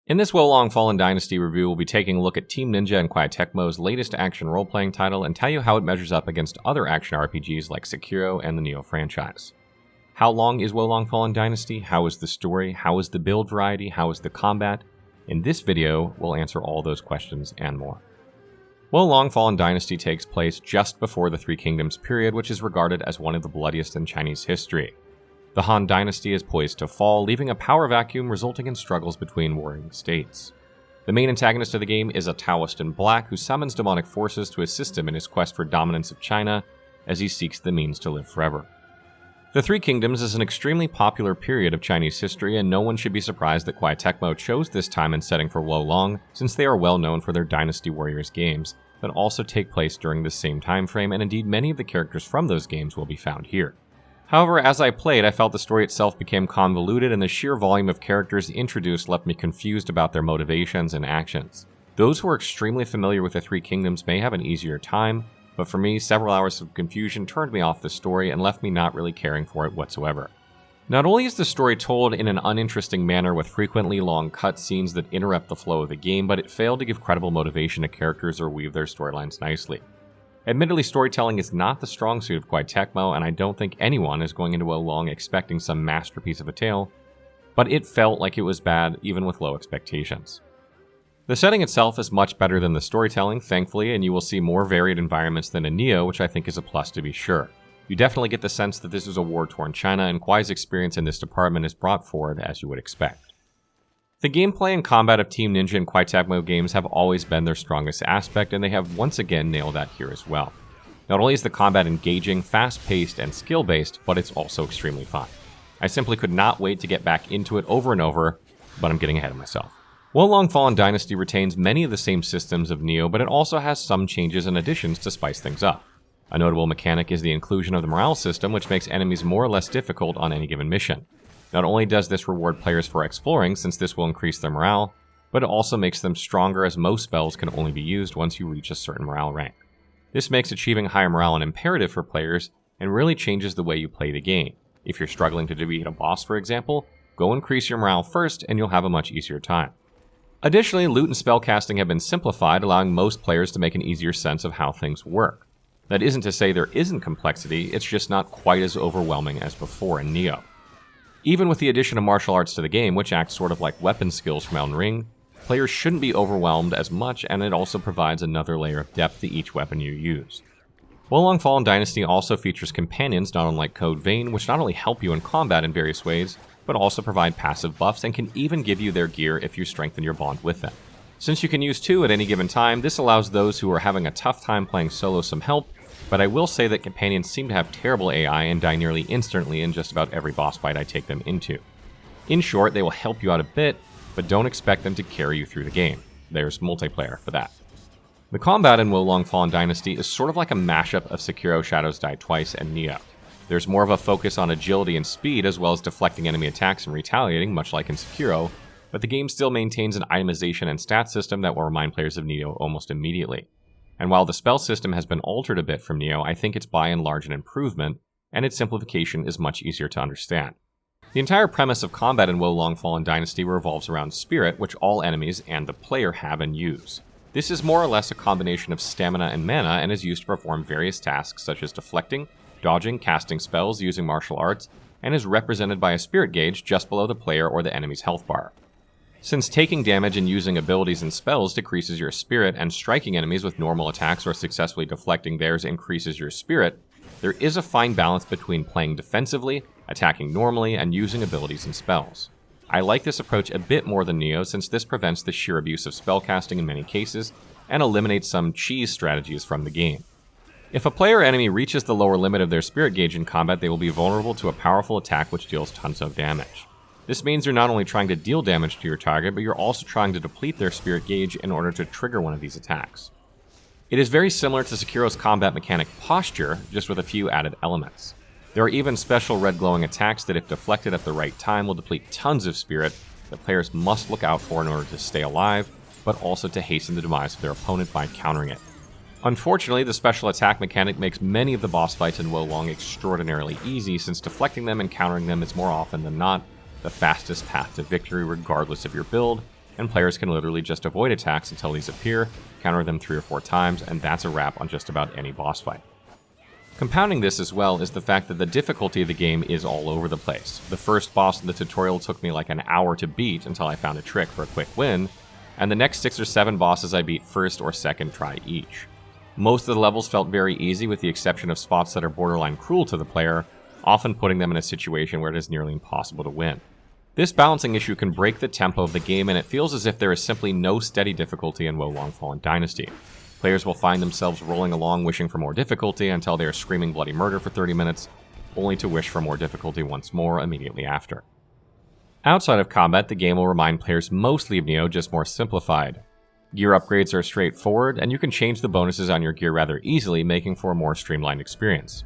In this Wolong Fallen Dynasty review, we'll be taking a look at Team Ninja and Koei Tecmo's latest action role-playing title and tell you how it measures up against other action RPGs like Sekiro and the Nioh franchise. How long is Wolong Fallen Dynasty? How is the story? How is the build variety? How is the combat? In this video, we'll answer all those questions and more. Wolong Fallen Dynasty takes place just before the Three Kingdoms period, which is regarded as one of the bloodiest in Chinese history. The Han Dynasty is poised to fall, leaving a power vacuum resulting in struggles between warring states. The main antagonist of the game is a Taoist in black who summons demonic forces to assist him in his quest for dominance of China as he seeks the means to live forever. The Three Kingdoms is an extremely popular period of Chinese history, and no one should be surprised that Koei Tecmo chose this time and setting for Wolong, since they are well known for their Dynasty Warriors games that also take place during the same time frame, and indeed many of the characters from those games will be found here. However, as I played, I felt the story itself became convoluted, and the sheer volume of characters introduced left me confused about their motivations and actions. Those who are extremely familiar with the Three Kingdoms may have an easier time, but for me, several hours of confusion turned me off the story and left me not really caring for it whatsoever. Not only is the story told in an uninteresting manner with frequently long cutscenes that interrupt the flow of the game, but it failed to give credible motivation to characters or weave their storylines nicely. Admittedly, storytelling is not the strong suit of Koei Tecmo, and I don't think anyone is going into Wolong expecting some masterpiece of a tale, but it felt like it was bad even with low expectations. The setting itself is much better than the storytelling, thankfully, and you will see more varied environments than in Nioh, which I think is a plus to be sure. You definitely get the sense that this is a war-torn China, and Koei's experience in this department is brought forward as you would expect. The gameplay and combat of Team Ninja and Koei Tecmo games have always been their strongest aspect, and they have once again nailed that here as well. Not only is the combat engaging, fast-paced, and skill-based, but it's also extremely fun. I simply could not wait to get back into it over and over, but I'm getting ahead of myself. Wolong Fallen Dynasty retains many of the same systems of Nioh, but it also has some changes and additions to spice things up. A notable mechanic is the inclusion of the morale system, which makes enemies more or less difficult on any given mission. Not only does this reward players for exploring, since this will increase their morale, but it also makes them stronger as most spells can only be used once you reach a certain morale rank. This makes achieving higher morale an imperative for players and really changes the way you play the game. If you're struggling to defeat a boss, for example, go increase your morale first and you'll have a much easier time. Additionally, loot and spellcasting have been simplified, allowing most players to make an easier sense of how things work. That isn't to say there isn't complexity, it's just not quite as overwhelming as before in Nioh. Even with the addition of martial arts to the game, which acts sort of like weapon skills from Elden Ring, players shouldn't be overwhelmed as much, and it also provides another layer of depth to each weapon you use. Wolong Fallen Dynasty also features companions not unlike Code Vein, which not only help you in combat in various ways, but also provide passive buffs and can even give you their gear if you strengthen your bond with them. Since you can use two at any given time, this allows those who are having a tough time playing solo some help, but I will say that companions seem to have terrible AI and die nearly instantly in just about every boss fight I take them into. In short, they will help you out a bit, but don't expect them to carry you through the game. There's multiplayer for that. The combat in Wolong Fallen Dynasty is sort of like a mashup of Sekiro Shadows Die Twice and Nioh. There's more of a focus on agility and speed as well as deflecting enemy attacks and retaliating, much like in Sekiro, but the game still maintains an itemization and stat system that will remind players of Nioh almost immediately. And while the spell system has been altered a bit from Nioh, I think it's by and large an improvement, and its simplification is much easier to understand. The entire premise of combat in Wolong Fallen Dynasty revolves around Spirit, which all enemies and the player have and use. This is more or less a combination of stamina and mana and is used to perform various tasks such as deflecting, dodging, casting spells, using martial arts, and is represented by a spirit gauge just below the player or the enemy's health bar. Since taking damage and using abilities and spells decreases your spirit, and striking enemies with normal attacks or successfully deflecting theirs increases your spirit, there is a fine balance between playing defensively, attacking normally, and using abilities and spells. I like this approach a bit more than Nioh since this prevents the sheer abuse of spellcasting in many cases, and eliminates some cheese strategies from the game. If a player or enemy reaches the lower limit of their spirit gauge in combat, they will be vulnerable to a powerful attack which deals tons of damage. This means you're not only trying to deal damage to your target, but you're also trying to deplete their spirit gauge in order to trigger one of these attacks. It is very similar to Sekiro's combat mechanic Posture, just with a few added elements. There are even special red glowing attacks that if deflected at the right time will deplete tons of spirit that players must look out for in order to stay alive, but also to hasten the demise of their opponent by countering it. Unfortunately, the special attack mechanic makes many of the boss fights in Wolong extraordinarily easy, since deflecting them and countering them is more often than not the fastest path to victory regardless of your build, and players can literally just avoid attacks until these appear, counter them 3 or 4 times, and that's a wrap on just about any boss fight. Compounding this as well is the fact that the difficulty of the game is all over the place. The first boss in the tutorial took me like an hour to beat until I found a trick for a quick win, and the next 6 or 7 bosses I beat first or second try each. Most of the levels felt very easy with the exception of spots that are borderline cruel to the player, often putting them in a situation where it is nearly impossible to win. This balancing issue can break the tempo of the game, and it feels as if there is simply no steady difficulty in Wolong Fallen Dynasty. Players will find themselves rolling along wishing for more difficulty until they are screaming bloody murder for 30 minutes, only to wish for more difficulty once more immediately after. Outside of combat, the game will remind players mostly of Nioh, just more simplified. Gear upgrades are straightforward, and you can change the bonuses on your gear rather easily, making for a more streamlined experience.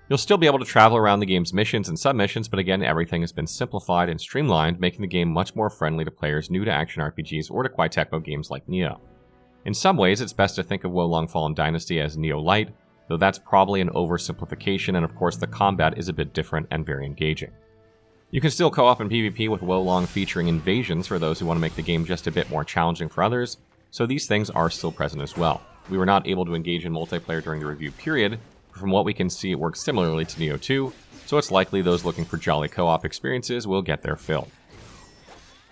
You'll still be able to travel around the game's missions and submissions, but again, everything has been simplified and streamlined, making the game much more friendly to players new to action RPGs or to Koei Tecmo games like Nioh. In some ways, it's best to think of Wolong Fallen Dynasty as Nioh Light, though that's probably an oversimplification, and of course the combat is a bit different and very engaging. You can still co-op in PvP with Wolong featuring invasions for those who want to make the game just a bit more challenging for others, so these things are still present as well. We were not able to engage in multiplayer during the review period, but from what we can see it works similarly to Nioh 2, so it's likely those looking for jolly co-op experiences will get their fill.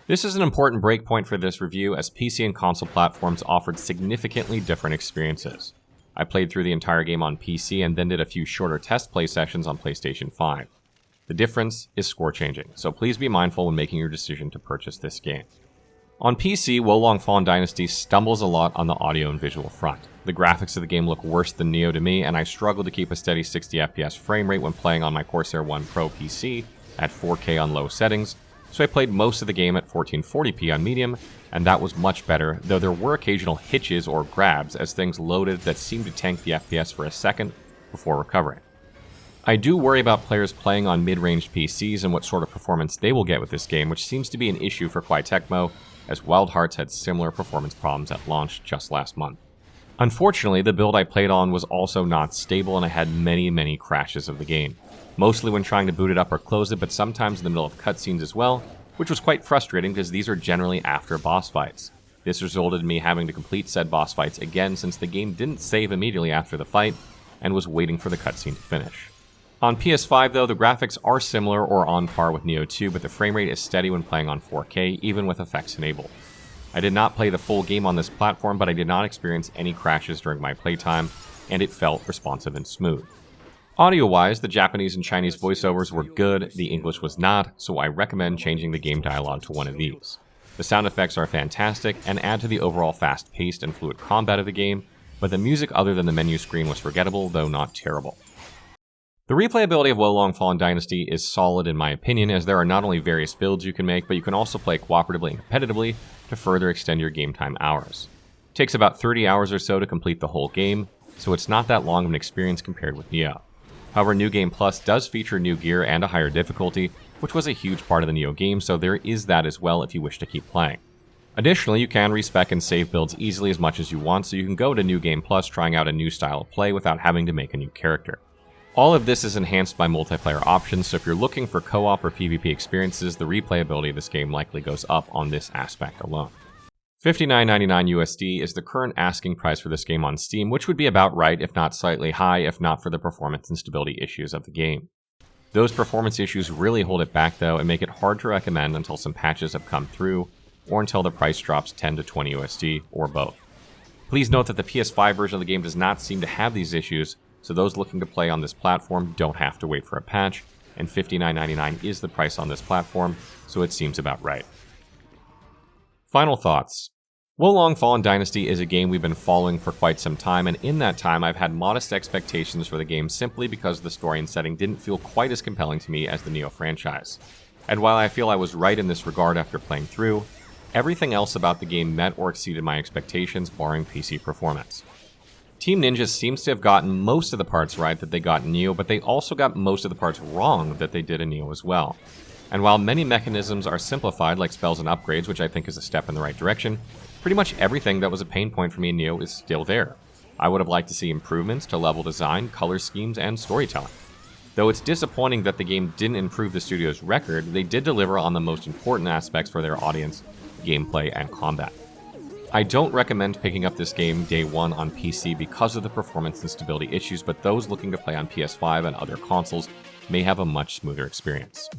This is an important breakpoint for this review, as PC and console platforms offered significantly different experiences. I played through the entire game on PC and then did a few shorter test play sessions on PlayStation 5. The difference is score-changing, so please be mindful when making your decision to purchase this game. On PC, Wolong Fallen Dynasty stumbles a lot on the audio and visual front. The graphics of the game look worse than Nioh to me, and I struggle to keep a steady 60 FPS frame rate when playing on my Corsair One Pro PC at 4K on low settings, so I played most of the game at 1440p on medium, and that was much better, though there were occasional hitches or grabs as things loaded that seemed to tank the FPS for a second before recovering. I do worry about players playing on mid-range PCs and what sort of performance they will get with this game, which seems to be an issue for Koei Tecmo, as Wild Hearts had similar performance problems at launch just last month. Unfortunately, the build I played on was also not stable, and I had many crashes of the game. Mostly when trying to boot it up or close it, but sometimes in the middle of cutscenes as well, which was quite frustrating because these are generally after boss fights. This resulted in me having to complete said boss fights again since the game didn't save immediately after the fight and was waiting for the cutscene to finish. On PS5 though, the graphics are similar or on par with Nioh 2, but the frame rate is steady when playing on 4K, even with effects enabled. I did not play the full game on this platform, but I did not experience any crashes during my playtime, and it felt responsive and smooth. Audio-wise, the Japanese and Chinese voiceovers were good, the English was not, so I recommend changing the game dialogue to one of these. The sound effects are fantastic and add to the overall fast-paced and fluid combat of the game, but the music other than the menu screen was forgettable, though not terrible. The replayability of Wolong Fallen Dynasty is solid in my opinion, as there are not only various builds you can make, but you can also play cooperatively and competitively to further extend your game time hours. It takes about 30 hours or so to complete the whole game, so it's not that long of an experience compared with Nioh. However, New Game Plus does feature new gear and a higher difficulty, which was a huge part of the Nioh game, so there is that as well if you wish to keep playing. Additionally, you can respec and save builds easily as much as you want, so you can go to New Game Plus trying out a new style of play without having to make a new character. All of this is enhanced by multiplayer options, so if you're looking for co-op or PvP experiences, the replayability of this game likely goes up on this aspect alone. $59.99 USD is the current asking price for this game on Steam, which would be about right, if not slightly high, if not for the performance and stability issues of the game. Those performance issues really hold it back though, and make it hard to recommend until some patches have come through, or until the price drops 10 to 20 USD, or both. Please note that the PS5 version of the game does not seem to have these issues, so those looking to play on this platform don't have to wait for a patch, and $59.99 is the price on this platform, so it seems about right. Final thoughts. Wolong Fallen Dynasty is a game we've been following for quite some time, and in that time I've had modest expectations for the game simply because the story and setting didn't feel quite as compelling to me as the Nioh franchise. And while I feel I was right in this regard after playing through, everything else about the game met or exceeded my expectations, barring PC performance. Team Ninja seems to have gotten most of the parts right that they got in Nioh, but they also got most of the parts wrong that they did in Nioh as well. And while many mechanisms are simplified, like spells and upgrades, which I think is a step in the right direction, pretty much everything that was a pain point for me in Nioh is still there. I would have liked to see improvements to level design, color schemes, and storytelling. Though it's disappointing that the game didn't improve the studio's record, they did deliver on the most important aspects for their audience, gameplay, and combat. I don't recommend picking up this game day one on PC because of the performance and stability issues, but those looking to play on PS5 and other consoles may have a much smoother experience.